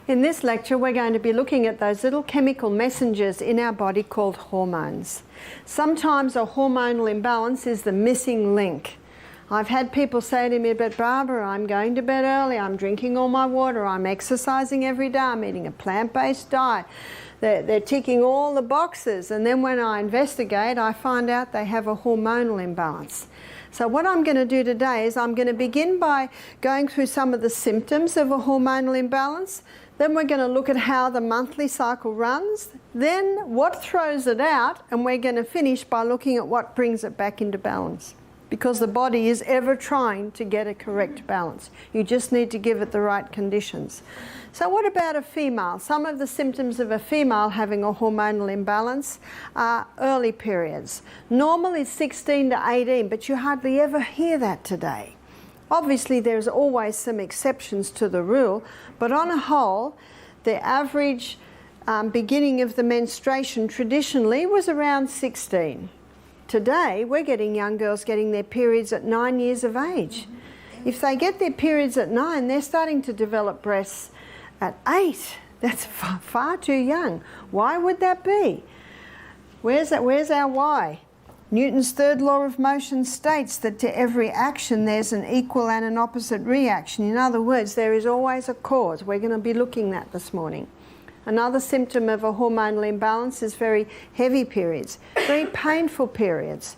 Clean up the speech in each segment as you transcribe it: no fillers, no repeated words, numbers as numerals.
In this lecture, we're going to be looking at those little chemical messengers in our body called hormones. Sometimes a hormonal imbalance is the missing link. I've had people say to me, but Barbara, I'm going to bed early, I'm drinking all my water, I'm exercising every day, I'm eating a plant-based diet. They're ticking all the boxes, and then when I investigate, I find out they have a hormonal imbalance. So what I'm going to do today is I'm going to begin by going through some of the symptoms of a hormonal imbalance. Then we're going to look at how the monthly cycle runs, then what throws it out, and we're going to finish by looking at what brings it back into balance. Because the body is ever trying to get a correct balance. You just need to give it the right conditions. So what about a female? Some of the symptoms of a female having a hormonal imbalance are early periods. Normal is 16 to 18, but you hardly ever hear that today. Obviously, there's always some exceptions to the rule, but on a whole, the average beginning of the menstruation traditionally was around 16. Today, we're getting young girls getting their periods at 9 years of age. If they get their periods at 9, they're starting to develop breasts at 8. That's far too young. Why would that be? Where's our why? Newton's third law of motion states that to every action there's an equal and an opposite reaction. In other words, there is always a cause. We're going to be looking at that this morning. Another symptom of a hormonal imbalance is very heavy periods, very painful periods.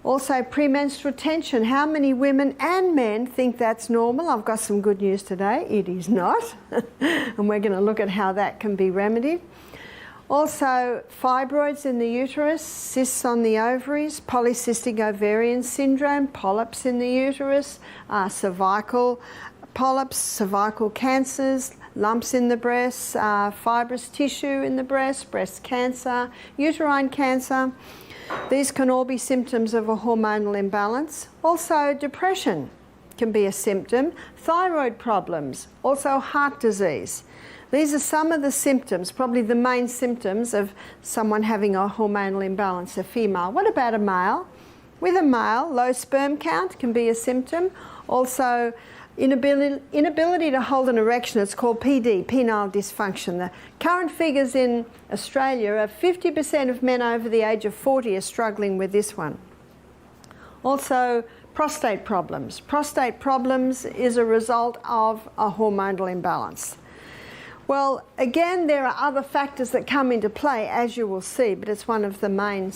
Also premenstrual tension. How many women and men think that's normal? I've got some good news today. It is not. And we're going to look at how that can be remedied. Also, fibroids in the uterus, cysts on the ovaries, polycystic ovarian syndrome, polyps in the uterus, cervical polyps, cervical cancers, lumps in the breasts, fibrous tissue in the breast, breast cancer, uterine cancer. These can all be symptoms of a hormonal imbalance. Also, depression can be a symptom. Thyroid problems, also heart disease. These are some of the symptoms, probably the main symptoms of someone having a hormonal imbalance, a female. What about a male? With a male, low sperm count can be a symptom. Also, inability to hold an erection, it's called PD, penile dysfunction. The current figures in Australia are 50% of men over the age of 40 are struggling with this one. Also, prostate problems. Prostate problems is a result of a hormonal imbalance. Well, again, there are other factors that come into play, as you will see, but it's one of the main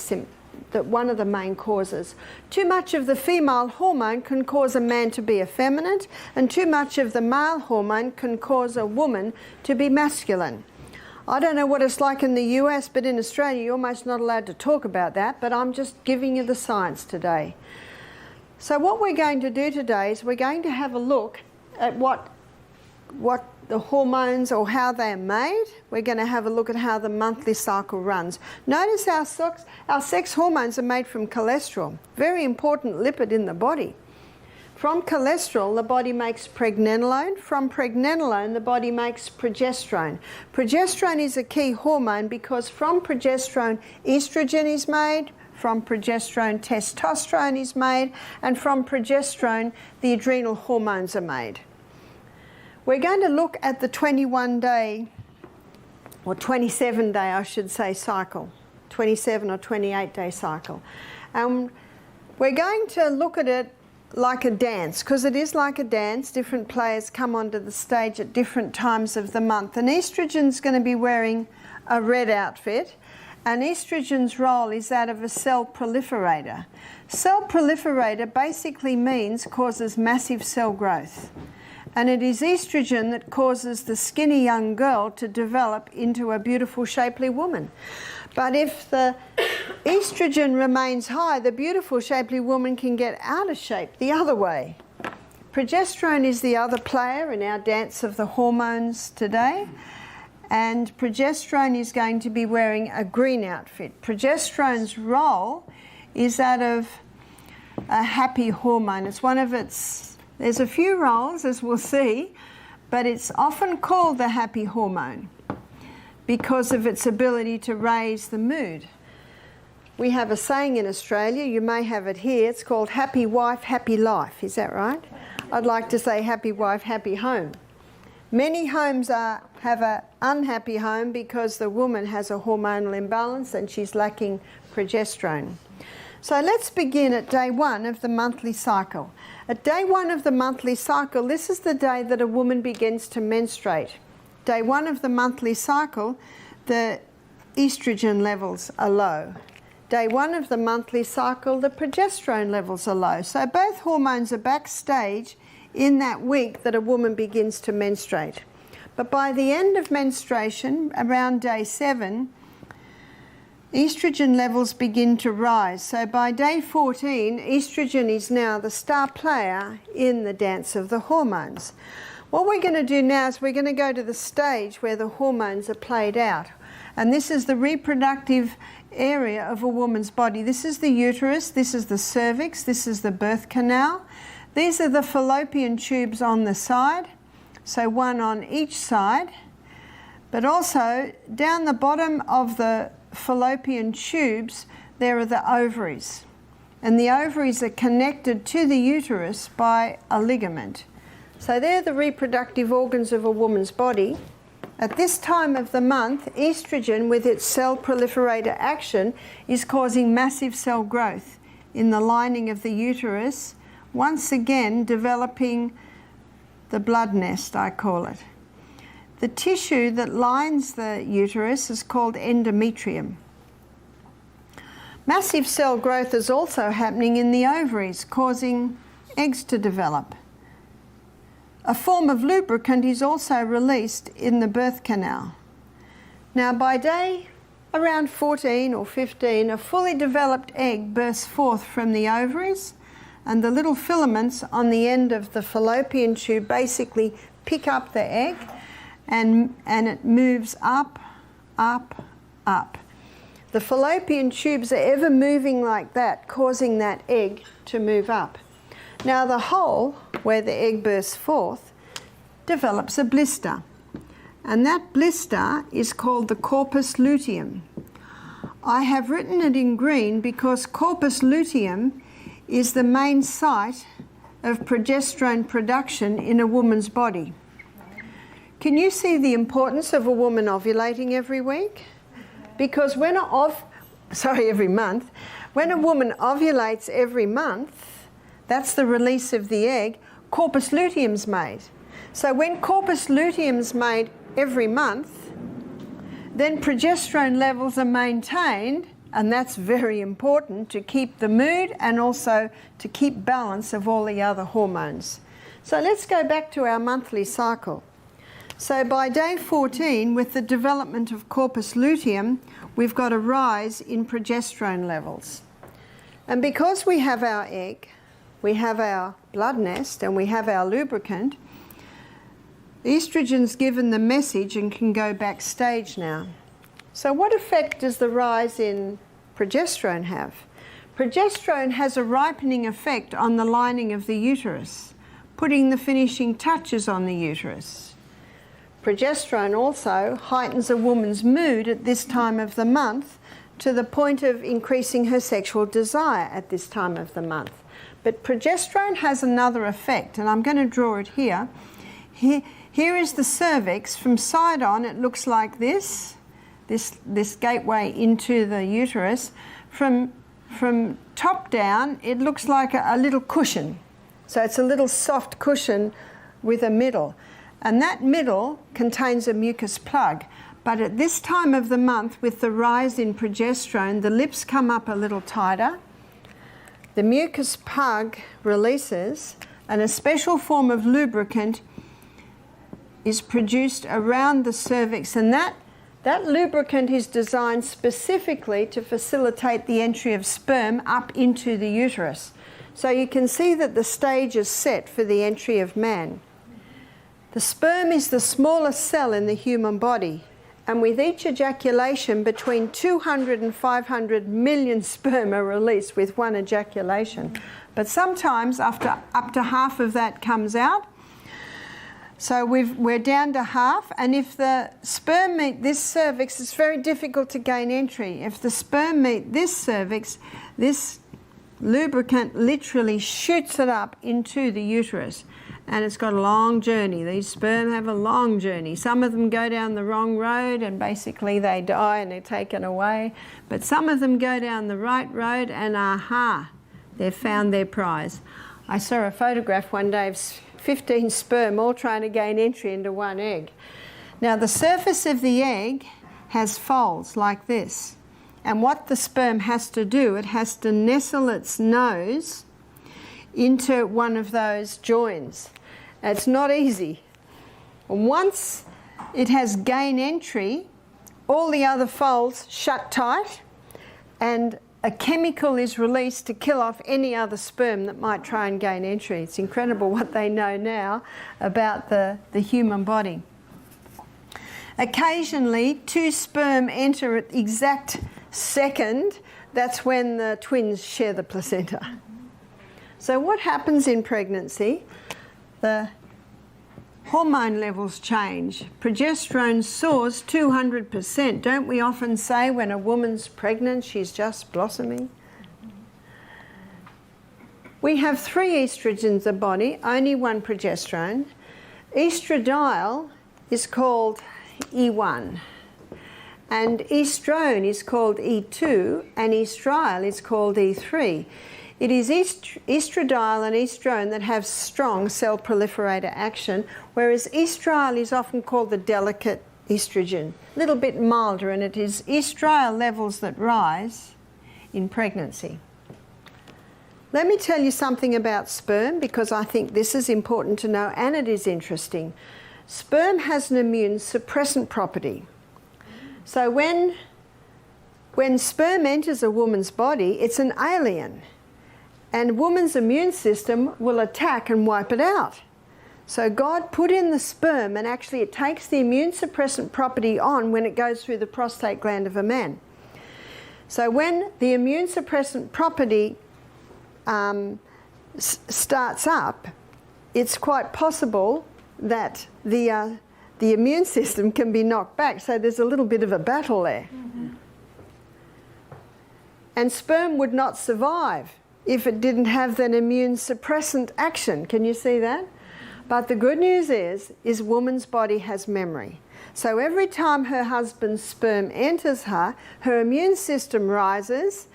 causes. Too much of the female hormone can cause a man to be effeminate, and too much of the male hormone can cause a woman to be masculine. I don't know what it's like in the US, but in Australia you're almost not allowed to talk about that, but I'm just giving you the science today. So what we're going to do today is we're going to have a look at what the hormones or how they're made. We're going to have a look at how the monthly cycle runs. Notice our sex hormones are made from cholesterol, very important lipid in the body. From cholesterol, the body makes pregnenolone. From pregnenolone, the body makes progesterone. Progesterone is a key hormone because from progesterone, estrogen is made, from progesterone, testosterone is made, and from progesterone, the adrenal hormones are made. We're going to look at the 21-day, or 27-day, I should say, cycle, 27 or 28-day cycle. We're going to look at it like a dance, because it is like a dance. Different players come onto the stage at different times of the month. And estrogen's going to be wearing a red outfit, and estrogen's role is that of a cell proliferator. Cell proliferator basically means causes massive cell growth. And it is estrogen that causes the skinny young girl to develop into a beautiful, shapely woman. But if the estrogen remains high, the beautiful, shapely woman can get out of shape the other way. Progesterone is the other player in our dance of the hormones today. And progesterone is going to be wearing a green outfit. Progesterone's role is that of a happy hormone. It's one of its... There's a few roles, as we'll see, but it's often called the happy hormone because of its ability to raise the mood. We have a saying in Australia, you may have it here, it's called happy wife, happy life. Is that right? I'd like to say happy wife, happy home. Many homes have an unhappy home because the woman has a hormonal imbalance and she's lacking progesterone. So let's begin at day 1 of the monthly cycle. At day 1 of the monthly cycle, this is the day that a woman begins to menstruate. Day 1 of the monthly cycle, the estrogen levels are low. Day 1 of the monthly cycle, the progesterone levels are low. So both hormones are backstage in that week that a woman begins to menstruate. But by the end of menstruation, around day 7, estrogen levels begin to rise. So by day 14, estrogen is now the star player in the dance of the hormones. What we're going to do now is we're going to go to the stage where the hormones are played out. And this is the reproductive area of a woman's body. This is the uterus, this is the cervix, this is the birth canal. These are the fallopian tubes on the side, so one on each side. But also down the bottom of the fallopian tubes, there are the ovaries. And the ovaries are connected to the uterus by a ligament. So they're the reproductive organs of a woman's body. At this time of the month, estrogen with its cell proliferator action is causing massive cell growth in the lining of the uterus, once again developing the blood nest, I call it. The tissue that lines the uterus is called endometrium. Massive cell growth is also happening in the ovaries, causing eggs to develop. A form of lubricant is also released in the birth canal. Now by day around 14 or 15, a fully developed egg bursts forth from the ovaries, and the little filaments on the end of the fallopian tube basically pick up the egg and it moves up, up, up. The fallopian tubes are ever moving like that, causing that egg to move up. Now the hole where the egg bursts forth develops a blister, and that blister is called the corpus luteum. I have written it in green because corpus luteum is the main site of progesterone production in a woman's body. Can you see the importance of a woman ovulating every week? Because every month, when a woman ovulates every month, that's the release of the egg, corpus luteum's made. So when corpus luteum's made every month, then progesterone levels are maintained, and that's very important to keep the mood and also to keep balance of all the other hormones. So let's go back to our monthly cycle. So by day 14, with the development of corpus luteum, we've got a rise in progesterone levels. And because we have our egg, we have our blood nest, and we have our lubricant, estrogen's given the message and can go backstage now. So what effect does the rise in progesterone have? Progesterone has a ripening effect on the lining of the uterus, putting the finishing touches on the uterus. Progesterone also heightens a woman's mood at this time of the month to the point of increasing her sexual desire at this time of the month. But progesterone has another effect, and I'm going to draw it here. Here is the cervix. From side on, it looks like this gateway into the uterus. From top down, it looks like a little cushion. So it's a little soft cushion with a middle. And that middle contains a mucus plug. But at this time of the month, with the rise in progesterone, the lips come up a little tighter. The mucus plug releases, and a special form of lubricant is produced around the cervix, and that lubricant is designed specifically to facilitate the entry of sperm up into the uterus. So you can see that the stage is set for the entry of man. The sperm is the smallest cell in the human body, and with each ejaculation, between 200 and 500 million sperm are released with one ejaculation. But sometimes up to half of that comes out. So we're down to half, and if the sperm meet this cervix, it's very difficult to gain entry. If the sperm meet this cervix, this lubricant literally shoots it up into the uterus. and it's got a long journey. These sperm have a long journey. Some of them go down the wrong road and basically they die and they're taken away. But some of them go down the right road and aha, they've found their prize. I saw a photograph one day of 15 sperm all trying to gain entry into one egg. Now the surface of the egg has folds like this. And what the sperm has to do, it has to nestle its nose into one of those joins. It's not easy. Once it has gain entry, all the other folds shut tight and a chemical is released to kill off any other sperm that might try and gain entry. It's incredible what they know now about the human body. Occasionally, two sperm enter at the exact second. That's when the twins share the placenta. So what happens in pregnancy? The hormone levels change. Progesterone soars 200%. Don't we often say when a woman's pregnant, she's just blossoming? We have 3 estrogens in the body, only 1 progesterone. Estradiol is called E1. And estrone is called E2, and estriol is called E3. It is estradiol and estrone that have strong cell proliferator action, whereas estriol is often called the delicate estrogen, a little bit milder, and it is estriol levels that rise in pregnancy. Let me tell you something about sperm, because I think this is important to know and it is interesting. Sperm has an immune suppressant property. So when sperm enters a woman's body, it's an alien. And a woman's immune system will attack and wipe it out. So God put in the sperm, and actually it takes the immune suppressant property on when it goes through the prostate gland of a man. So when the immune suppressant property starts up, it's quite possible that the immune system can be knocked back. So there's a little bit of a battle there. Mm-hmm. And sperm would not survive if it didn't have that immune suppressant action. Can you see that? But the good news is woman's body has memory. So every time her husband's sperm enters her, her immune system rises,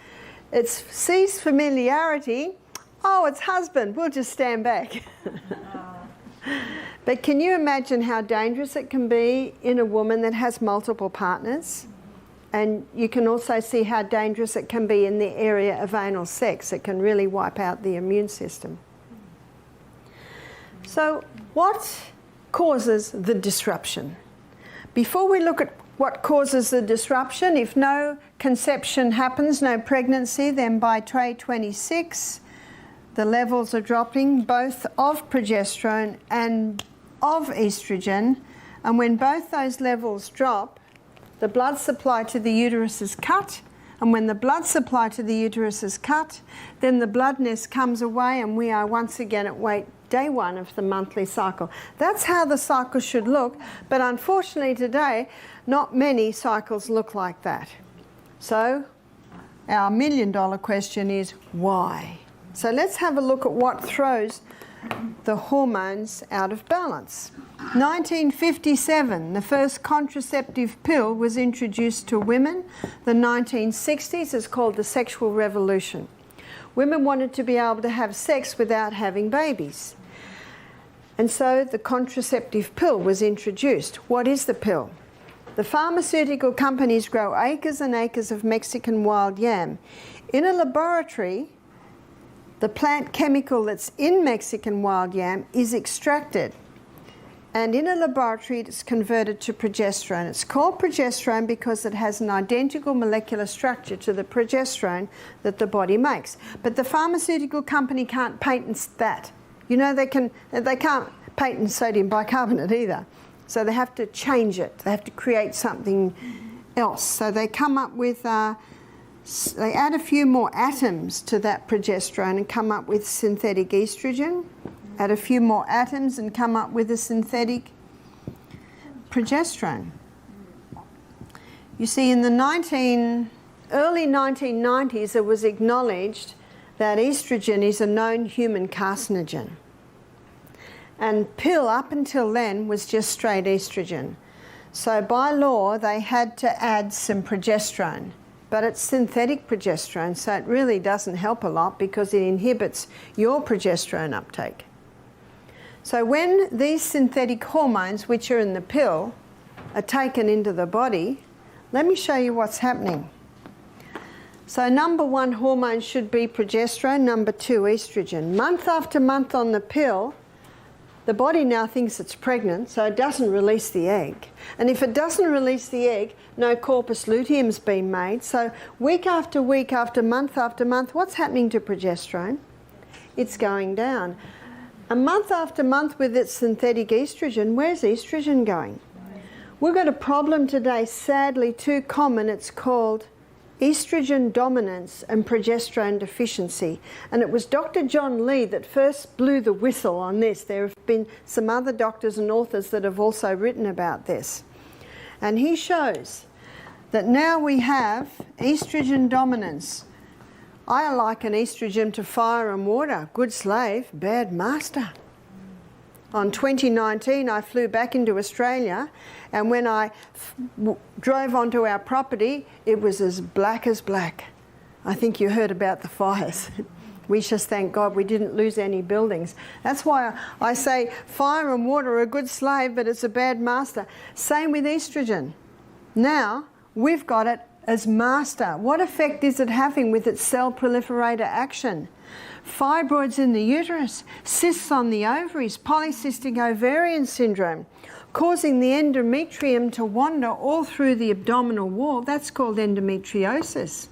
it sees familiarity. Oh, it's husband, we'll just stand back. But can you imagine how dangerous it can be in a woman that has multiple partners? And you can also see how dangerous it can be in the area of anal sex. It can really wipe out the immune system. So what causes the disruption? Before we look at what causes the disruption, if no conception happens, no pregnancy, then by tray 26, the levels are dropping both of progesterone and of estrogen. And when both those levels drop, the blood supply to the uterus is cut, and when the blood supply to the uterus is cut, then the bloodness comes away and we are once again at day 1 of the monthly cycle. That's how the cycle should look, but unfortunately today, not many cycles look like that. So our $1 million question is why? So let's have a look at what throws the hormones out of balance. 1957, the first contraceptive pill was introduced to women. The 1960s is called the sexual revolution. Women wanted to be able to have sex without having babies. And so the contraceptive pill was introduced. What is the pill? The pharmaceutical companies grow acres and acres of Mexican wild yam. In a laboratory, the plant chemical that's in Mexican wild yam is extracted. And in a laboratory, it's converted to progesterone. It's called progesterone because it has an identical molecular structure to the progesterone that the body makes. But the pharmaceutical company can't patent that. You know, they can't patent sodium bicarbonate either. So they have to change it. They have to create something else. So they come up with, they add a few more atoms to that progesterone and come up with synthetic estrogen. Add a few more atoms and come up with a synthetic progesterone. You see, in the early 1990s, it was acknowledged that estrogen is a known human carcinogen. And pill up until then was just straight estrogen. So by law they had to add some progesterone. But it's synthetic progesterone, so it really doesn't help a lot because it inhibits your progesterone uptake. So when these synthetic hormones, which are in the pill, are taken into the body, let me show you what's happening. So number 1 hormone should be progesterone, number 2 estrogen. Month after month on the pill, the body now thinks it's pregnant, so it doesn't release the egg. And if it doesn't release the egg, no corpus luteum's been made. So week after month after month, what's happening to progesterone? It's going down. A month after month with its synthetic estrogen, where's estrogen going? We've got a problem today, sadly too common. It's called estrogen dominance and progesterone deficiency. And it was Dr. John Lee that first blew the whistle on this. There have been some other doctors and authors that have also written about this. And he shows that now we have estrogen dominance. I liken estrogen to fire and water. Good slave, bad master. On 2019, I flew back into Australia, and when I drove onto our property, it was as black as black. I think you heard about the fires. We just thank God we didn't lose any buildings. That's why I say fire and water are a good slave, but it's a bad master. Same with estrogen. Now, we've got it as master. What effect is it having with its cell proliferator action? Fibroids in the uterus, cysts on the ovaries, polycystic ovarian syndrome, causing the endometrium to wander all through the abdominal wall. That's called endometriosis.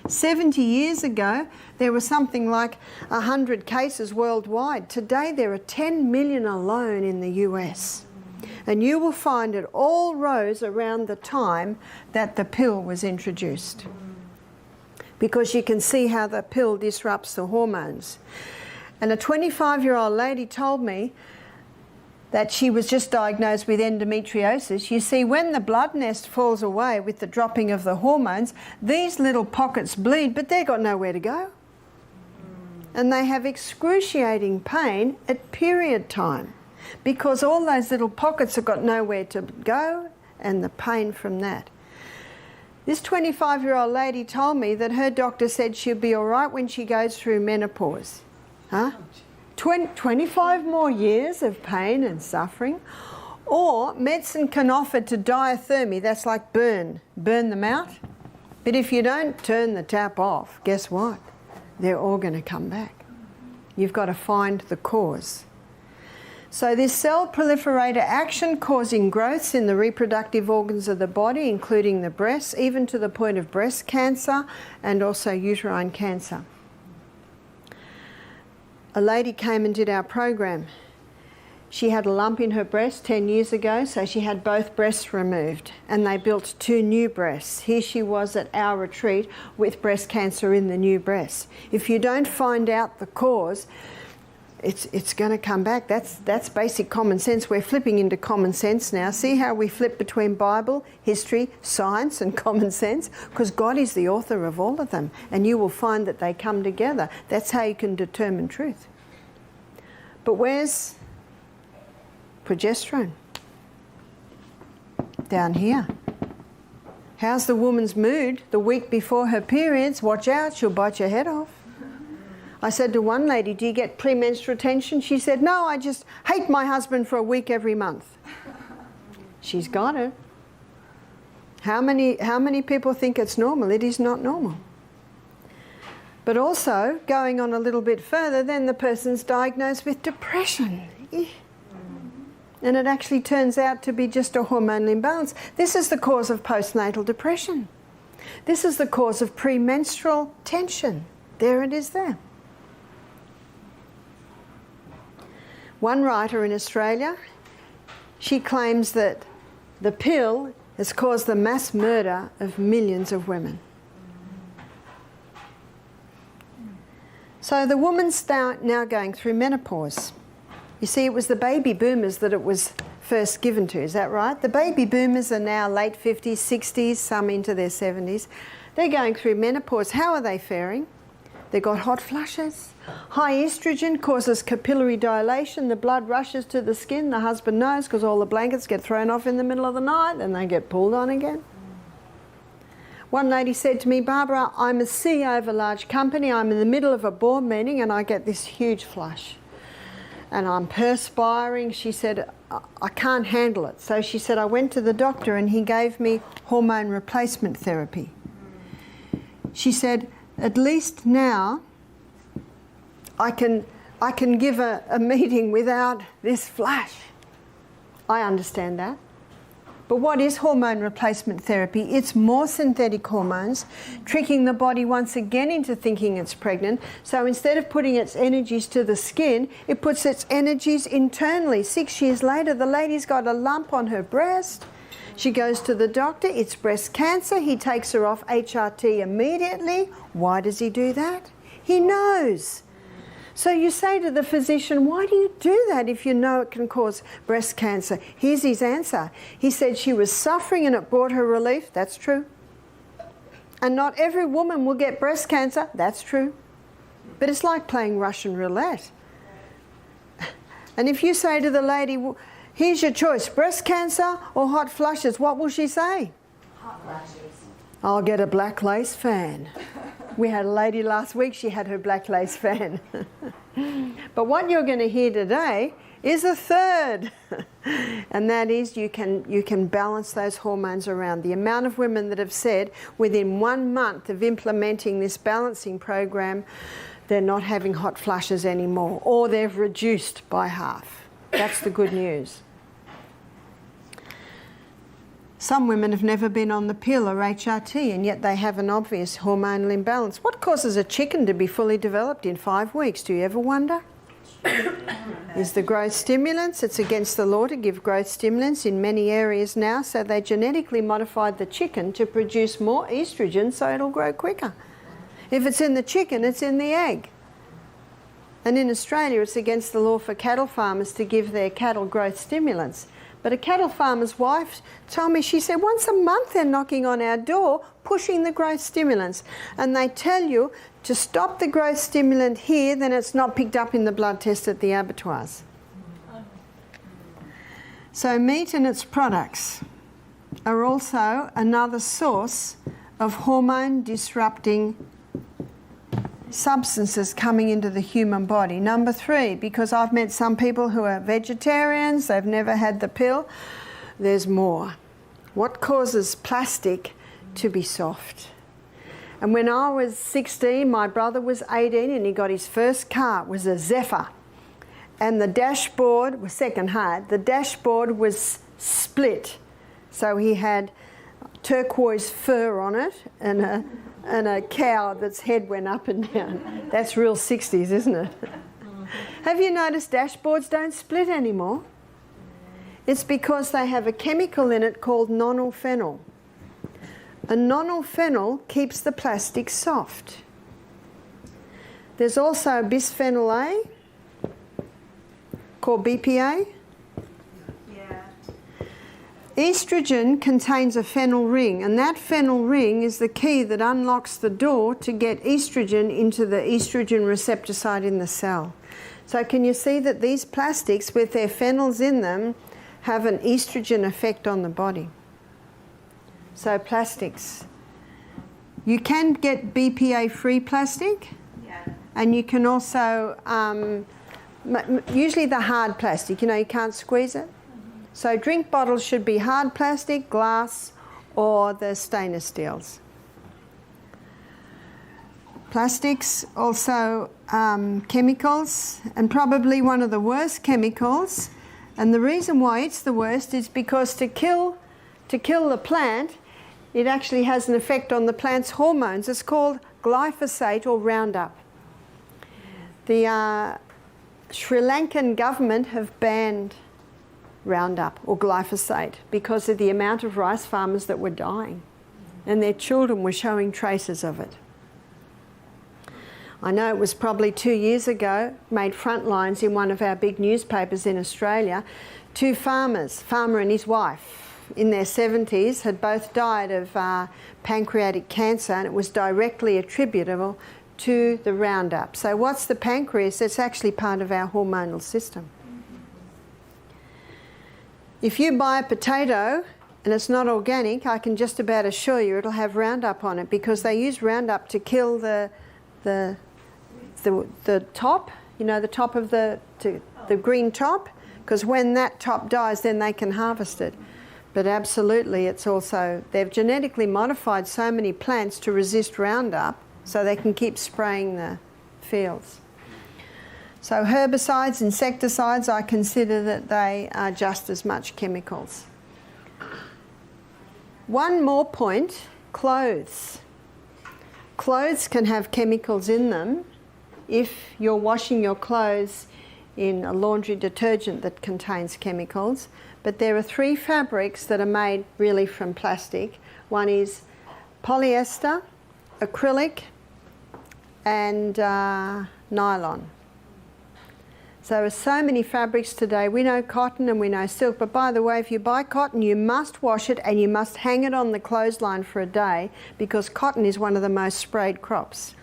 70 years ago, there was something like 100 cases worldwide. Today, there are 10 million alone in the US. And you will find it all rose around the time that the pill was introduced, because you can see how the pill disrupts the hormones. And a 25-year-old lady told me that she was just diagnosed with endometriosis. You see, when the blood nest falls away with the dropping of the hormones, these little pockets bleed, but they've got nowhere to go. And they have excruciating pain at period time, because all those little pockets have got nowhere to go, and the pain from that. This 25-year-old lady told me that her doctor said she'll be all right when she goes through menopause. Huh? 25 more years of pain and suffering. Or medicine can offer to diathermy, that's like burn them out. But if you don't turn the tap off, guess what? They're all going to come back. You've got to find the cause. So this cell proliferator action causing growths in the reproductive organs of the body, including the breasts, even to the point of breast cancer and also uterine cancer. A lady came and did our program. She had a lump in her breast 10 years ago, so she had both breasts removed, and they built 2 new breasts. Here she was at our retreat with breast cancer in the new breasts. If you don't find out the cause, it's going to come back. That's basic common sense. We're flipping into common sense now. See how we flip between Bible, history, science and common sense? Because God is the author of all of them, and you will find that they come together. That's how you can determine truth. But where's progesterone? Down here. How's the woman's mood the week before her periods? Watch out, she'll bite your head off. I said to one lady, do you get premenstrual tension? She said, no, I just hate my husband for a week every month. She's got it. How many people think it's normal? It is not normal. But also, going on a little bit further, then the person's diagnosed with depression. And it actually turns out to be just a hormonal imbalance. This is the cause of postnatal depression. This is the cause of premenstrual tension. There it is there. One writer in Australia, she claims that the pill has caused the mass murder of millions of women. So the woman's now going through menopause. You see, it was the baby boomers that it was first given to, is that right? The baby boomers are now late 50s, 60s, some into their 70s. They're going through menopause. How are they faring? They got hot flushes. High estrogen causes capillary dilation. The blood rushes to the skin. The husband knows because all the blankets get thrown off in the middle of the night and they get pulled on again. One lady said to me, Barbara, I'm a CEO of a large company. I'm in the middle of a board meeting and I get this huge flush. And I'm perspiring. She said, I can't handle it. So she said, I went to the doctor and he gave me hormone replacement therapy. She said, at least now I can give a meeting without this flash. I understand that. But what is hormone replacement therapy? It's more synthetic hormones, tricking the body once again into thinking it's pregnant. So instead of putting its energies to the skin, it puts its energies internally. 6 years later, the lady's got a lump on her breast. She goes to the doctor, it's breast cancer. He takes her off HRT immediately. Why does he do that? He knows. So you say to the physician, why do you do that if you know it can cause breast cancer? Here's his answer. He said she was suffering and it brought her relief. That's true. And not every woman will get breast cancer. That's true. But it's like playing Russian roulette. And if you say to the lady, well, here's your choice, breast cancer or hot flushes, what will she say? Hot flushes. I'll get a black lace fan. We had a lady last week, she had her black lace fan. But what you're going to hear today is a third. And that is you can balance those hormones around. The amount of women that have said within 1 month of implementing this balancing program, they're not having hot flushes anymore, or they've reduced by half. That's the good news. Some women have never been on the pill or HRT and yet they have an obvious hormonal imbalance. What causes a chicken to be fully developed in 5 weeks? Do you ever wonder? Is the growth stimulants? It's against the law to give growth stimulants in many areas now, so they genetically modified the chicken to produce more estrogen so it'll grow quicker. If it's in the chicken, it's in the egg. And in Australia, it's against the law for cattle farmers to give their cattle growth stimulants. But a cattle farmer's wife told me, she said, once a month they're knocking on our door, pushing the growth stimulants. And they tell you to stop the growth stimulant here, then it's not picked up in the blood test at the abattoirs. So meat and its products are also another source of hormone disrupting substances coming into the human body. Number 3, because I've met some people who are vegetarians, they've never had the pill, there's more. What causes plastic to be soft? And when I was 16, my brother was 18 and he got his first car. It was a Zephyr. And the dashboard was second hand. The dashboard was split. So he had turquoise fur on it and a cow that's head went up and down. That's real 60s, isn't it? Have you noticed dashboards don't split anymore? It's because they have a chemical in it called nonylphenol. And nonylphenol keeps the plastic soft. There's also bisphenol A, called BPA. Estrogen contains a phenyl ring, and that phenyl ring is the key that unlocks the door to get estrogen into the estrogen receptor site in the cell. So can you see that these plastics with their phenols in them have an estrogen effect on the body? So plastics. You can get BPA-free plastic, and you can also, usually the hard plastic, you can't squeeze it. So drink bottles should be hard plastic, glass, or the stainless steels. Plastics, also chemicals, and probably one of the worst chemicals. And the reason why it's the worst is because to kill the plant, it actually has an effect on the plant's hormones. It's called glyphosate or Roundup. The Sri Lankan government have banned Roundup or glyphosate because of the amount of rice farmers that were dying and their children were showing traces of it. I know it was probably 2 years ago, made front lines in one of our big newspapers in Australia. 2 farmers, farmer and his wife, in their 70s, had both died of pancreatic cancer, and it was directly attributable to the Roundup. So what's the pancreas? It's actually part of our hormonal system. If you buy a potato and it's not organic, I can just about assure you it'll have Roundup on it, because they use Roundup to kill the top, you know, the top of the green top, because when that top dies, then they can harvest it. But absolutely, it's also, they've genetically modified so many plants to resist Roundup so they can keep spraying the fields. So herbicides, insecticides, I consider that they are just as much chemicals. One more point, clothes. Clothes can have chemicals in them if you're washing your clothes in a laundry detergent that contains chemicals. But there are 3 fabrics that are made really from plastic. One is polyester, acrylic, and nylon. So there are so many fabrics today. We know cotton and we know silk, but by the way, if you buy cotton, you must wash it and you must hang it on the clothesline for a day, because cotton is one of the most sprayed crops.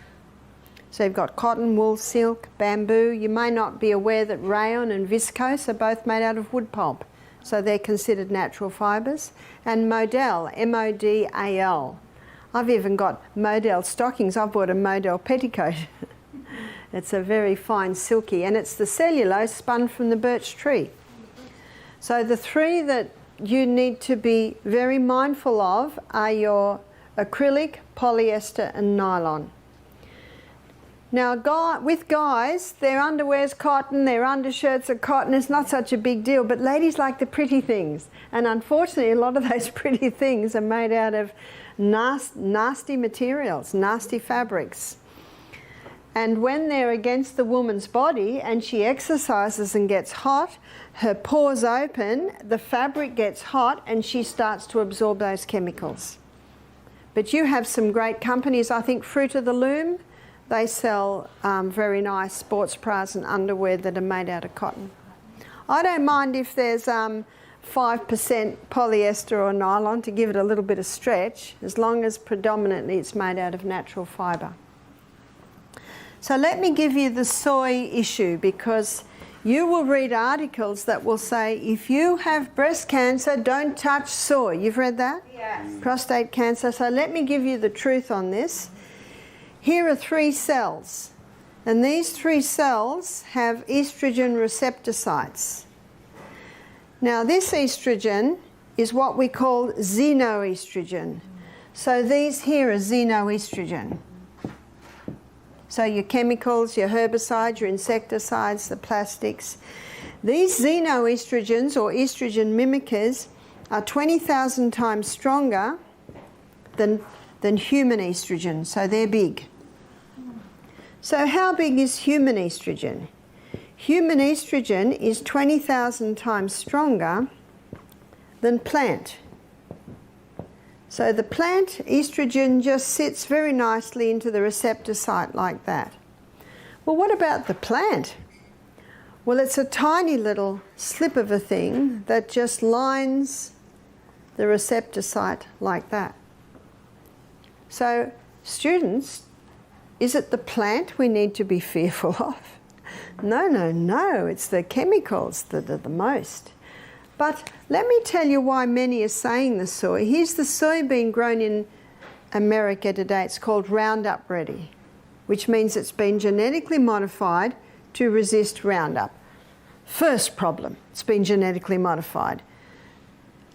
So you've got cotton, wool, silk, bamboo. You may not be aware that rayon and viscose are both made out of wood pulp, so they're considered natural fibres. And modal, M-O-D-A-L. I've even got modal stockings. I've bought a modal petticoat. It's a very fine silky, and it's the cellulose spun from the birch tree. So the 3 that you need to be very mindful of are your acrylic, polyester and nylon. Now with guys, their underwear's cotton, their undershirts are cotton. It's not such a big deal, but ladies like the pretty things, and unfortunately a lot of those pretty things are made out of nasty materials, nasty fabrics. And when they're against the woman's body and she exercises and gets hot, her pores open, the fabric gets hot, and she starts to absorb those chemicals. But you have some great companies. I think Fruit of the Loom, they sell very nice sports bras and underwear that are made out of cotton. I don't mind if there's 5% polyester or nylon to give it a little bit of stretch, as long as predominantly it's made out of natural fibre. So let me give you the soy issue, because you will read articles that will say, if you have breast cancer, don't touch soy. You've read that? Yes. Prostate cancer. So let me give you the truth on this. Here are 3 cells, and these 3 cells have estrogen receptor sites. Now this estrogen is what we call xenoestrogen. So these here are xenoestrogen. So your chemicals, your herbicides, your insecticides, the plastics. These xenoestrogens, or estrogen mimickers, are 20,000 times stronger than human estrogen, so they're big. So how big is human estrogen? Human estrogen is 20,000 times stronger than plant. So the plant estrogen just sits very nicely into the receptor site like that. Well, what about the plant? Well, it's a tiny little slip of a thing that just lines the receptor site like that. So, students, is it the plant we need to be fearful of? No, it's the chemicals that are the most. But let me tell you why many are saying the soy. Here's the soybean grown in America today. It's called Roundup Ready, which means it's been genetically modified to resist Roundup. First problem, it's been genetically modified.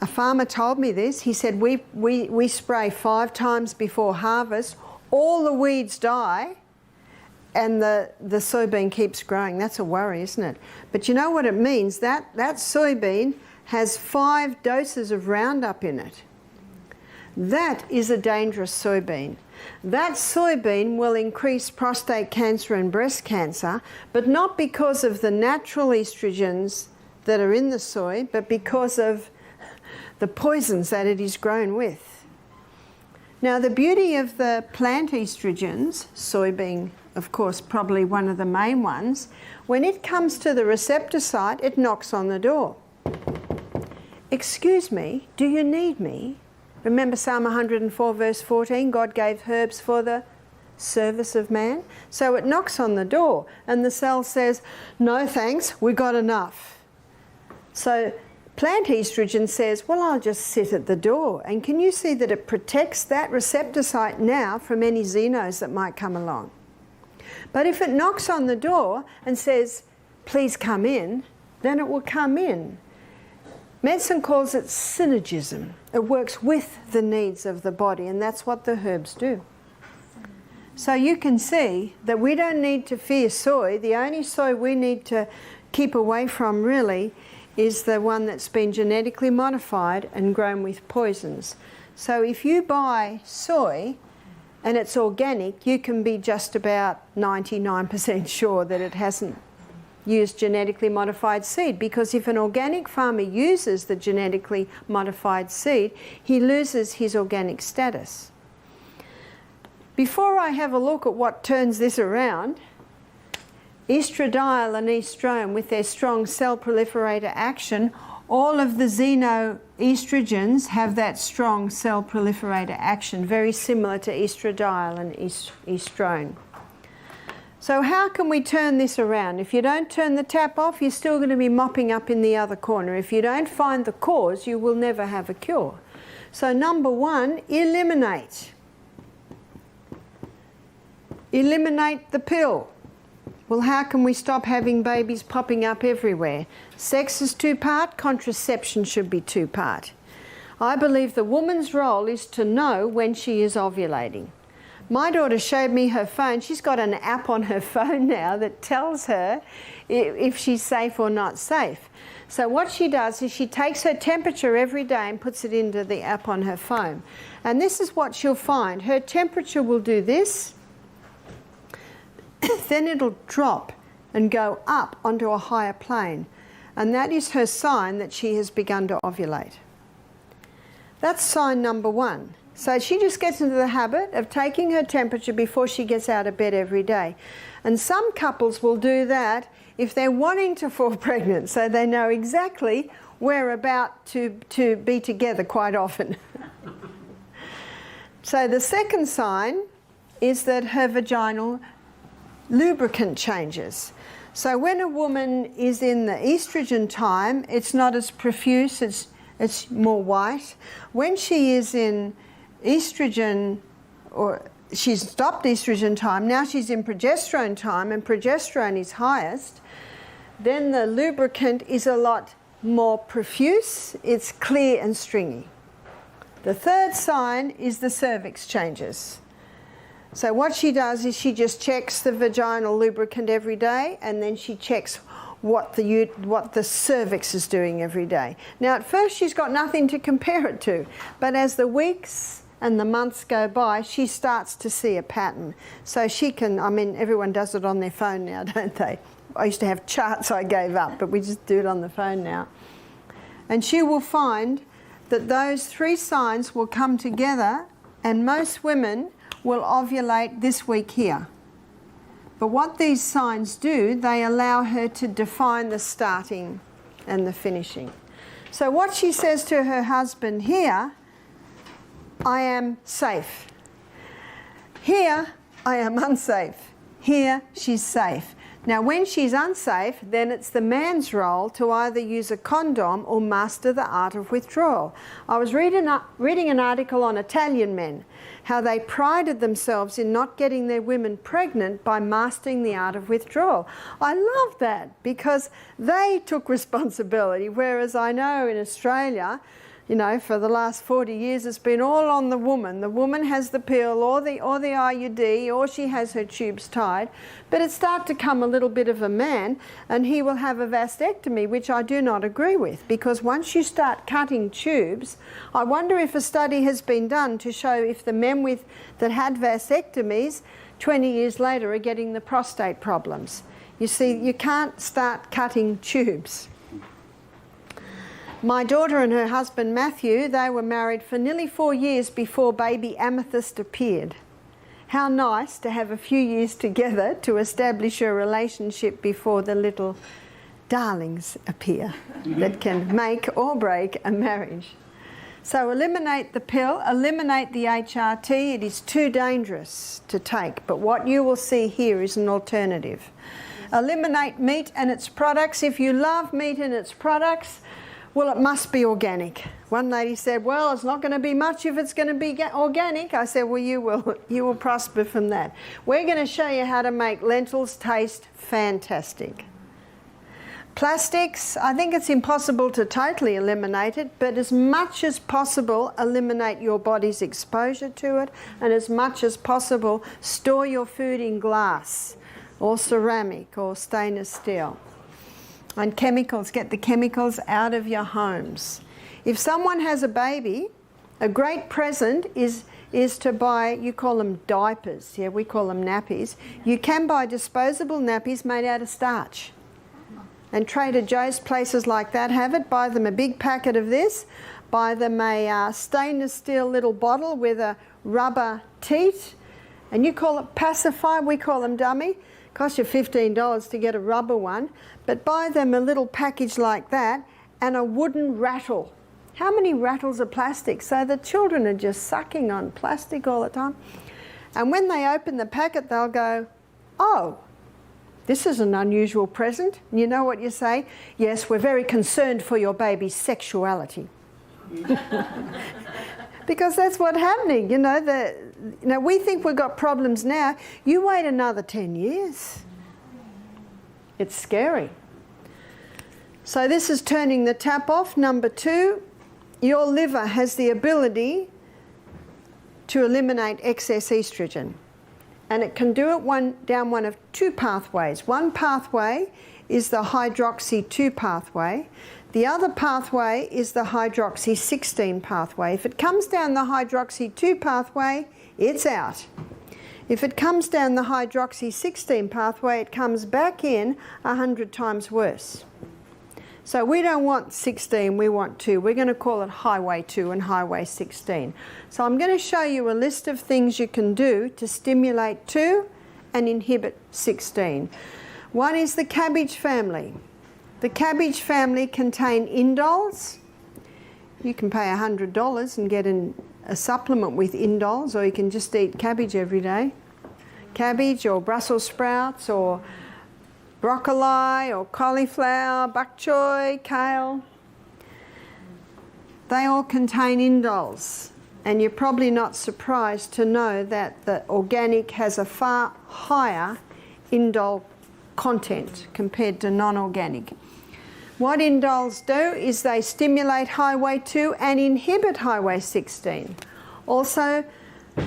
A farmer told me this. He said, we spray 5 times before harvest, all the weeds die, and the soybean keeps growing. That's a worry, isn't it? But you know what it means? That soybean has 5 doses of Roundup in it. That is a dangerous soybean. That soybean will increase prostate cancer and breast cancer, but not because of the natural estrogens that are in the soy, but because of the poisons that it is grown with. Now, the beauty of the plant estrogens, soy being, of course, probably one of the main ones, when it comes to the receptor site, it knocks on the door. Excuse me, do you need me? Remember Psalm 104 verse 14, God gave herbs for the service of man. So it knocks on the door and the cell says, no thanks, we got enough. So plant estrogen says, well, I'll just sit at the door. And can you see that it protects that receptor site now from any xenos that might come along? But if it knocks on the door and says, please come in, then it will come in. Medicine calls it synergism. It works with the needs of the body, and that's what the herbs do. So you can see that we don't need to fear soy. The only soy we need to keep away from really is the one that's been genetically modified and grown with poisons. So if you buy soy and it's organic, you can be just about 99% sure that it hasn't used genetically modified seed, because if an organic farmer uses the genetically modified seed, he loses his organic status. Before I have a look at what turns this around, estradiol and estrone with their strong cell proliferator action, all of the xenoestrogens have that strong cell proliferator action, very similar to estradiol and estrone. So how can we turn this around? If you don't turn the tap off, you're still going to be mopping up in the other corner. If you don't find the cause, you will never have a cure. So number one, eliminate. Eliminate the pill. Well, how can we stop having babies popping up everywhere? Sex is two-part, contraception should be two-part. I believe the woman's role is to know when she is ovulating. My daughter showed me her phone. She's got an app on her phone now that tells her if she's safe or not safe. So what she does is she takes her temperature every day and puts it into the app on her phone. And this is what she'll find. Her temperature will do this. Then it'll drop and go up onto a higher plane. And that is her sign that she has begun to ovulate. That's sign number one. So she just gets into the habit of taking her temperature before she gets out of bed every day. And some couples will do that if they're wanting to fall pregnant, so they know exactly we're about to be together quite often. So the second sign is that her vaginal lubricant changes. So when a woman is in the estrogen time, it's not as profuse, it's more white. When she is in estrogen, or she's stopped estrogen time, now she's in progesterone time, and progesterone is highest, then the lubricant is a lot more profuse, it's clear and stringy. The third sign is the cervix changes. So what she does is she just checks the vaginal lubricant every day, and then she checks what the cervix is doing every day. Now at first she's got nothing to compare it to, but as the weeks and the months go by, she starts to see a pattern. So she can, I mean, everyone does it on their phone now, don't they? I used to have charts I gave up, but we just do it on the phone now. And she will find that those three signs will come together, and most women will ovulate this week here. But what these signs do, they allow her to define the starting and the finishing. So what she says to her husband here, I am safe. Here, I am unsafe. Here, she's safe. Now, when she's unsafe, then it's the man's role to either use a condom or master the art of withdrawal. I was reading an article on Italian men, how they prided themselves in not getting their women pregnant by mastering the art of withdrawal. I love that because they took responsibility, whereas I know in Australia, you know, for the last 40 years, it's been all on the woman. The woman has the pill or the IUD, or she has her tubes tied. But it starts to come a little bit of a man, and he will have a vasectomy, which I do not agree with, because once you start cutting tubes, I wonder if a study has been done to show if the men that had vasectomies 20 years later are getting the prostate problems. You see, you can't start cutting tubes. My daughter and her husband Matthew, they were married for nearly 4 years before baby Amethyst appeared. How nice to have a few years together to establish a relationship before the little darlings appear that can make or break a marriage. So eliminate the pill, eliminate the HRT. It is too dangerous to take, but what you will see here is an alternative. Eliminate meat and its products. If you love meat and its products, well, it must be organic. One lady said, well, it's not going to be much if it's going to be organic. I said, well, you will prosper from that. We're going to show you how to make lentils taste fantastic. Plastics, I think it's impossible to totally eliminate it, but as much as possible, eliminate your body's exposure to it, and as much as possible, store your food in glass or ceramic or stainless steel. And chemicals, get the chemicals out of your homes. If someone has a baby, a great present is to buy, you call them diapers, yeah, we call them nappies. You can buy disposable nappies made out of starch. And Trader Joe's, places like that have it. Buy them a big packet of this. Buy them a stainless steel little bottle with a rubber teat. And you call it pacifier, we call them dummy. Cost you $15 to get a rubber one. But buy them a little package like that and a wooden rattle. How many rattles are plastic? So the children are just sucking on plastic all the time. And when they open the packet, they'll go, oh, this is an unusual present. You know what you say? Yes, we're very concerned for your baby's sexuality. Because that's what's happening. You know, we think we've got problems now. You wait another 10 years. It's scary. So this is turning the tap off. Number 2, your liver has the ability to eliminate excess estrogen. And it can do it down one of 2 pathways. One pathway is the hydroxy 2 pathway. The other pathway is the hydroxy 16 pathway. If it comes down the hydroxy 2 pathway, it's out. If it comes down the hydroxy 16 pathway, it comes back in 100 times worse. So we don't want 16, we want 2. We're going to call it highway 2 and highway 16. So I'm going to show you a list of things you can do to stimulate 2 and inhibit 16. One is the cabbage family. The cabbage family contain indoles. You can pay $100 and get a supplement with indoles, or you can just eat cabbage every day. Cabbage or Brussels sprouts or broccoli or cauliflower, bok choy, kale. They all contain indoles, and you're probably not surprised to know that the organic has a far higher indole content compared to non-organic. What indoles do is they stimulate highway 2 and inhibit highway 16. Also,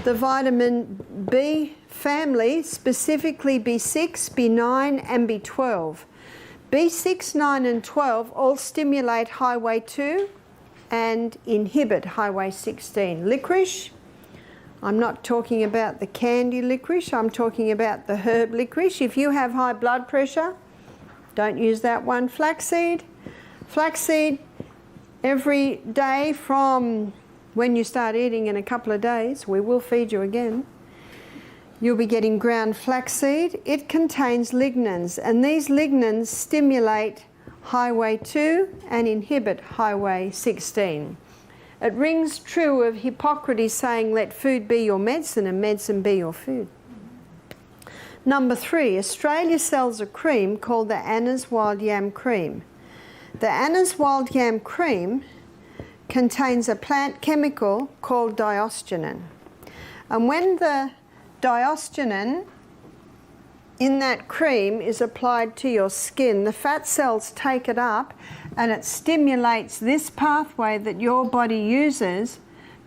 the vitamin B family, specifically B6, B9 and B12. B6, 9 and 12 all stimulate highway 2 and inhibit highway 16. Licorice, I'm not talking about the candy licorice, I'm talking about the herb licorice. If you have high blood pressure, don't use that one. Flaxseed. Flaxseed every day from when you start eating in a couple of days, we will feed you again. You'll be getting ground flaxseed. It contains lignans, and these lignans stimulate highway 2 and inhibit highway 16. It rings true of Hippocrates saying, let food be your medicine and medicine be your food. Number 3, Australia sells a cream called the Anna's Wild Yam Cream. The Anna's Wild Yam Cream contains a plant chemical called diosgenin. And when the diosgenin in that cream is applied to your skin, the fat cells take it up and it stimulates this pathway that your body uses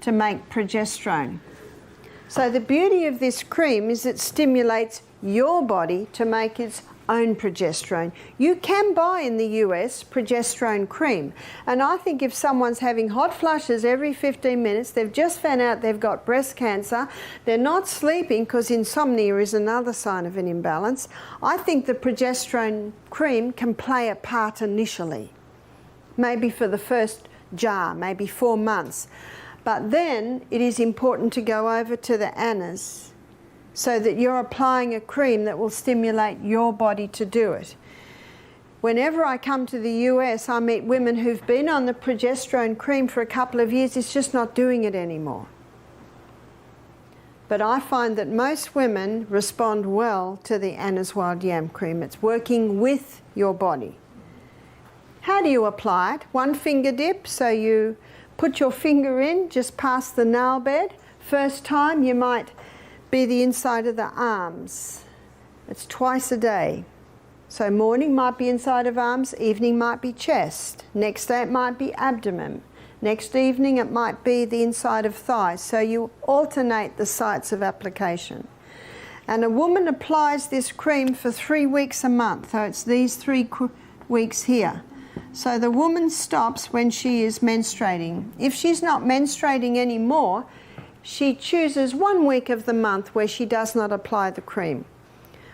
to make progesterone. So the beauty of this cream is it stimulates your body to make its own progesterone. You can buy in the US progesterone cream, and I think if someone's having hot flushes every 15 minutes, they've just found out they've got breast cancer, they're not sleeping because insomnia is another sign of an imbalance, I think the progesterone cream can play a part initially, maybe for the first jar, maybe 4 months. But then it is important to go over to the Anna's so that you're applying a cream that will stimulate your body to do it. Whenever I come to the US, I meet women who've been on the progesterone cream for a couple of years. It's just not doing it anymore. But I find that most women respond well to the Anna's Wild Yam cream. It's working with your body. How do you apply it? One finger dip, so you put your finger in just past the nail bed. First time you might be the inside of the arms. It's twice a day. So morning might be inside of arms, evening might be chest. Next day it might be abdomen. Next evening it might be the inside of thighs. So you alternate the sites of application. And a woman applies this cream for 3 weeks a month. So it's these 3 weeks here. So the woman stops when she is menstruating. If she's not menstruating anymore, she chooses 1 week of the month where she does not apply the cream.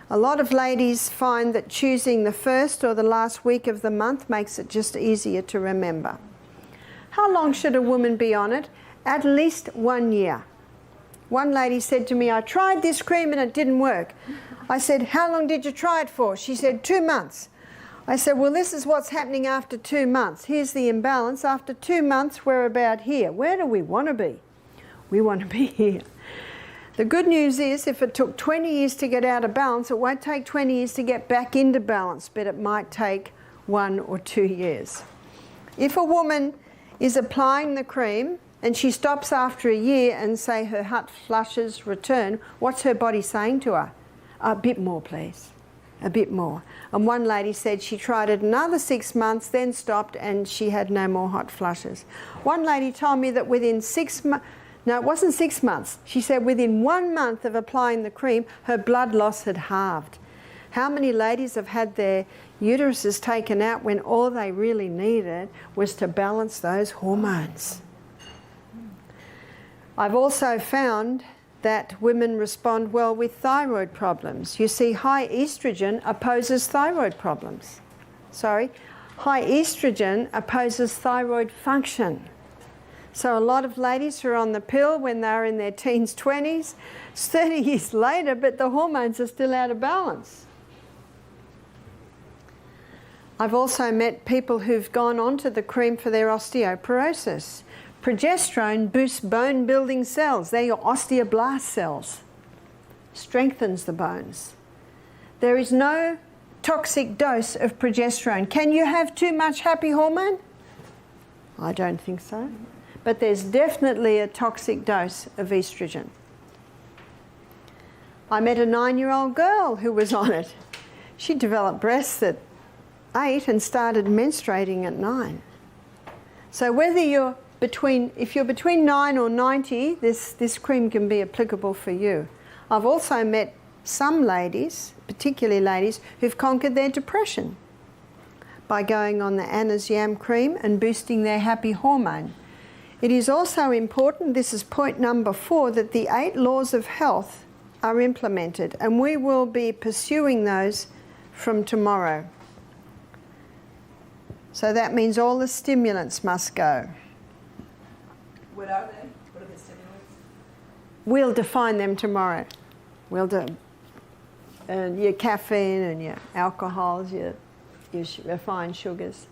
A lot of ladies find that choosing the first or the last week of the month makes it just easier to remember. How long should a woman be on it? At least 1 year. One lady said to me, I tried this cream and it didn't work. I said, how long did you try it for? She said, 2 months. I said, well, this is what's happening after 2 months. Here's the imbalance. After 2 months, we're about here. Where do we want to be? We want to be here. The good news is if it took 20 years to get out of balance, it won't take 20 years to get back into balance, but it might take 1 or 2 years. If a woman is applying the cream and she stops after a year and say her hot flushes return, what's her body saying to her? A bit more, please. A bit more. And one lady said she tried it another 6 months, then stopped, and she had no more hot flushes. One lady told me that within 6 months, no, it wasn't 6 months. She said within 1 month of applying the cream, her blood loss had halved. How many ladies have had their uteruses taken out when all they really needed was to balance those hormones? I've also found that women respond well with thyroid problems. You see, high estrogen opposes thyroid problems. High estrogen opposes thyroid function. So a lot of ladies who are on the pill when they're in their teens, 20s, it's 30 years later, but the hormones are still out of balance. I've also met people who've gone onto the cream for their osteoporosis. Progesterone boosts bone-building cells. They're your osteoblast cells. Strengthens the bones. There is no toxic dose of progesterone. Can you have too much happy hormone? I don't think so. But there's definitely a toxic dose of estrogen. I met a 9-year-old girl who was on it. She developed breasts at 8 and started menstruating at 9. So whether if you're between 9 or 90, this cream can be applicable for you. I've also met some ladies, particularly ladies, who've conquered their depression by going on the Anna's Yam cream and boosting their happy hormone. It is also important, this is point number 4, that the 8 laws of health are implemented, and we will be pursuing those from tomorrow. So that means all the stimulants must go. What are they? What are the stimulants? We'll define them tomorrow. We'll do your caffeine and your alcohols, your refined sugars.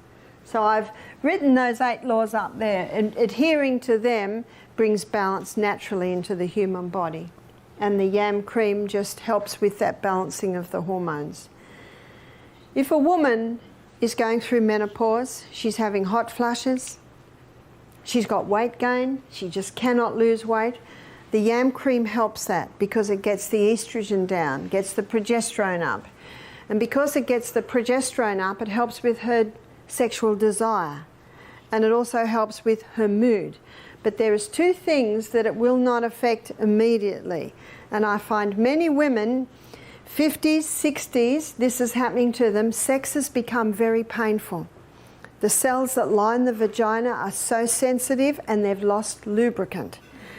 So I've written those 8 laws up there, and adhering to them brings balance naturally into the human body. And the yam cream just helps with that balancing of the hormones. If a woman is going through menopause, she's having hot flushes, she's got weight gain, she just cannot lose weight, the yam cream helps that because it gets the estrogen down, gets the progesterone up. And because it gets the progesterone up, it helps with her sexual desire, and it also helps with her mood. But there is 2 things that it will not affect immediately, and I find many women, 50s, 60s, this is happening to them. Sex has become very painful. The cells that line the vagina are so sensitive and they've lost lubricant,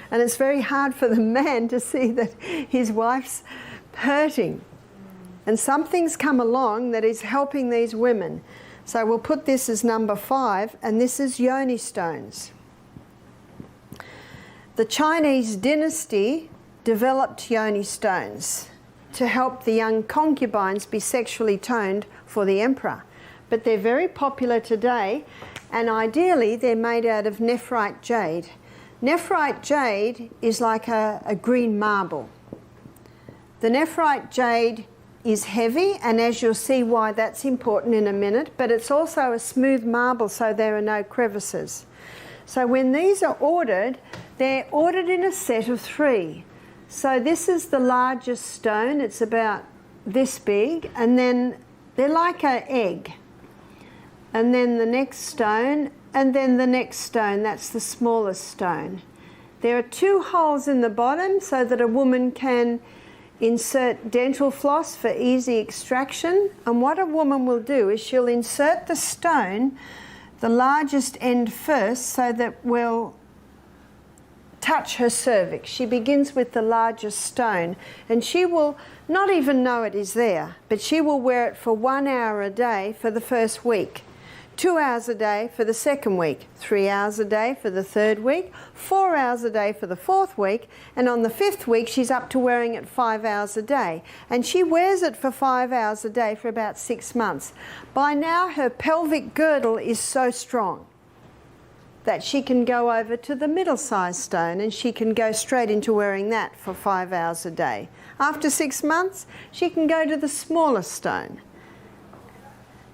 and it's very hard for the man to see that his wife's hurting, and something's come along that is helping these women. So we'll put this as number 5, and this is yoni stones. The Chinese dynasty developed yoni stones to help the young concubines be sexually toned for the emperor. but they're very popular today, and ideally they're made out of nephrite jade. Nephrite jade is like a green marble. The nephrite jade is heavy, and as you'll see why that's important in a minute, but it's also a smooth marble, so there are no crevices. So when these are ordered, they're ordered in a set of 3. So this is the largest stone, it's about this big, and then they're like an egg. And then the next stone, and then the next stone, that's the smallest stone. There are 2 holes in the bottom so that a woman can insert dental floss for easy extraction. And what a woman will do is she'll insert the stone, the largest end first, so that will touch her cervix. She begins with the largest stone, and she will not even know it is there, but she will wear it for 1 hour a day for the first week, 2 hours a day for the second week, 3 hours a day for the third week, 4 hours a day for the fourth week, and on the 5th week she's up to wearing it 5 hours a day. And she wears it for 5 hours a day for about 6 months. By now her pelvic girdle is so strong that she can go over to the middle-sized stone, and she can go straight into wearing that for 5 hours a day. After 6 months, she can go to the smallest stone.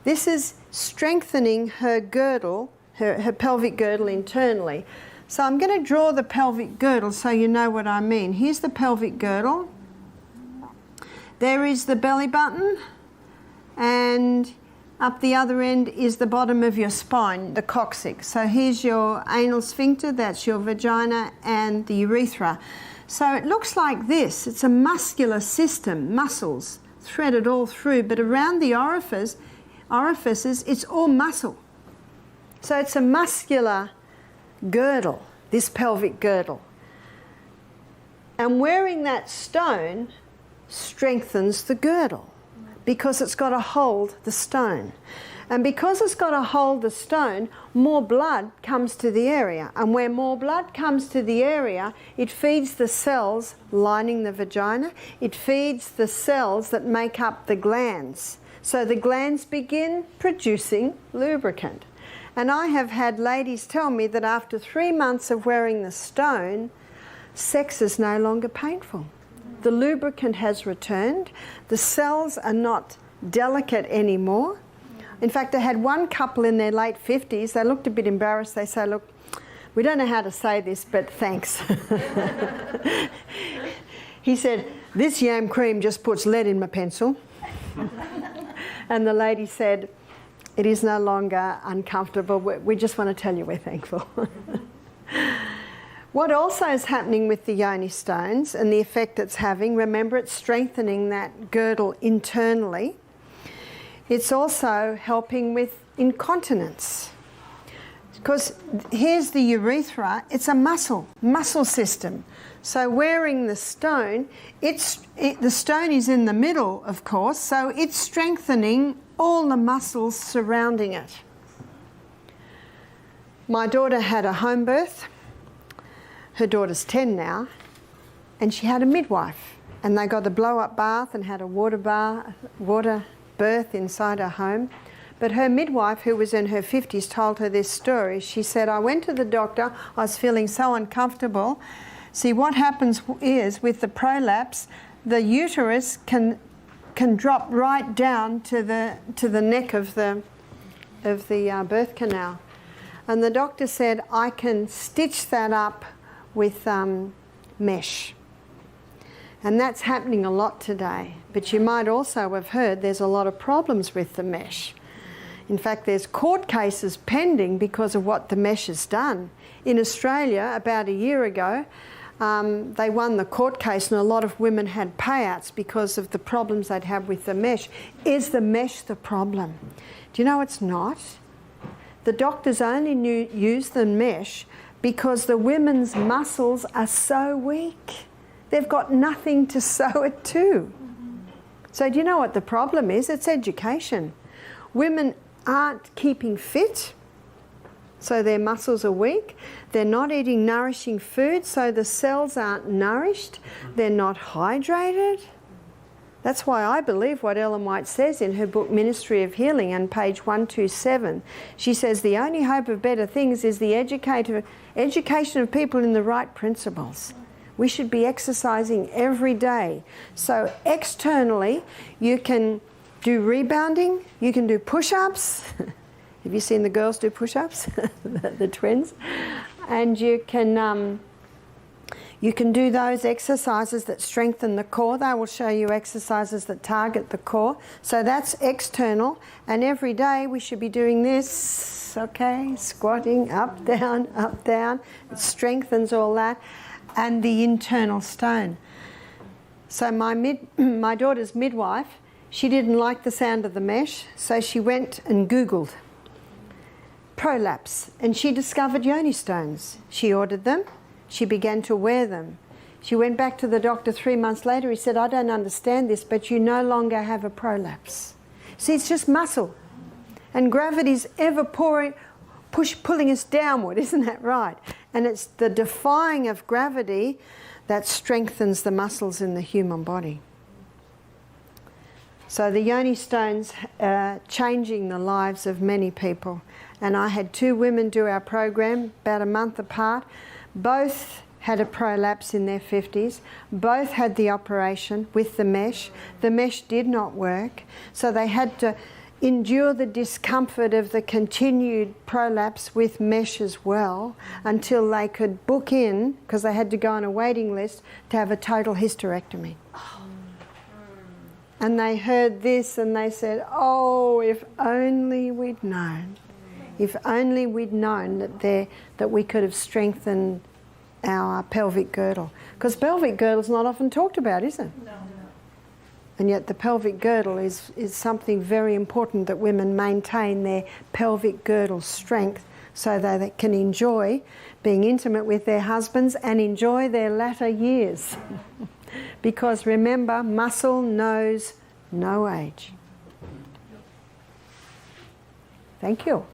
This is strengthening her girdle, her pelvic girdle internally. So I'm going to draw the pelvic girdle so you know what I mean. Here's the pelvic girdle. There is the belly button, and up the other end is the bottom of your spine, the coccyx. So here's your anal sphincter, that's your vagina, and the urethra. So it looks like this. It's a muscular system, muscles threaded all through, but around the orifices, it's all muscle. So it's a muscular girdle, this pelvic girdle. And wearing that stone strengthens the girdle because it's got to hold the stone. And because it's got to hold the stone, more blood comes to the area. And where more blood comes to the area, it feeds the cells lining the vagina. It feeds the cells that make up the glands. So the glands begin producing lubricant. And I have had ladies tell me that after 3 months of wearing the stone, sex is no longer painful. The lubricant has returned. The cells are not delicate anymore. In fact, I had one couple in their late 50s. They looked a bit embarrassed. They say, look, we don't know how to say this, but thanks. He said, this yam cream just puts lead in my pencil. And the lady said, it is no longer uncomfortable. We just want to tell you we're thankful. What also is happening with the yoni stones and the effect it's having, remember it's strengthening that girdle internally. It's also helping with incontinence. Because here's the urethra, it's a muscle system. So wearing the stone, the stone is in the middle, of course, so it's strengthening all the muscles surrounding it. My daughter had a home birth. Her daughter's 10 now, and she had a midwife. And they got a blow-up bath and had a water birth inside her home. But her midwife, who was in her 50s, told her this story. She said, I went to the doctor, I was feeling so uncomfortable. See, what happens is with the prolapse, the uterus can drop right down to the neck of the birth canal. And the doctor said, I can stitch that up with mesh. And that's happening a lot today. But you might also have heard there's a lot of problems with the mesh. In fact, there's court cases pending because of what the mesh has done. In Australia, about a year ago, they won the court case and a lot of women had payouts because of the problems they'd have with the mesh. Is the mesh the problem? Do you know it's not? The doctors only use the mesh because the women's muscles are so weak. They've got nothing to sew it to. So do you know what the problem is? It's education. Women aren't keeping fit, so their muscles are weak. They're not eating nourishing food, so the cells aren't nourished. They're not hydrated. That's why I believe what Ellen White says in her book Ministry of Healing on page 127. She says the only hope of better things is the education of people in the right principles. We should be exercising every day. So externally, you can do rebounding, you can do push-ups. Have you seen the girls do push-ups? the twins? And you can do those exercises that strengthen the core. They will show you exercises that target the core. So that's external. And every day we should be doing this, okay? Squatting, up, down, up, down. It strengthens all that. And the internal stone. So my daughter's midwife, she didn't like the sound of the mesh, so she went and Googled prolapse, and she discovered yoni stones. She ordered them. She began to wear them. She went back to the doctor 3 months later. He said, I don't understand this, but you no longer have a prolapse. See, it's just muscle. And gravity's ever pulling us downward, isn't that right? And it's the defying of gravity that strengthens the muscles in the human body. So the yoni stones are changing the lives of many people. And I had 2 women do our program about a month apart. Both had a prolapse in their 50s. Both had the operation with the mesh. The mesh did not work. So they had to endure the discomfort of the continued prolapse with mesh as well until they could book in, because they had to go on a waiting list, to have a total hysterectomy. And they heard this and they said, oh, if only we'd known. If only we'd known that we could have strengthened our pelvic girdle. Because pelvic girdle is not often talked about, is it? No. And yet the pelvic girdle is something very important, that women maintain their pelvic girdle strength so that they can enjoy being intimate with their husbands and enjoy their latter years. Because remember, muscle knows no age. Thank you.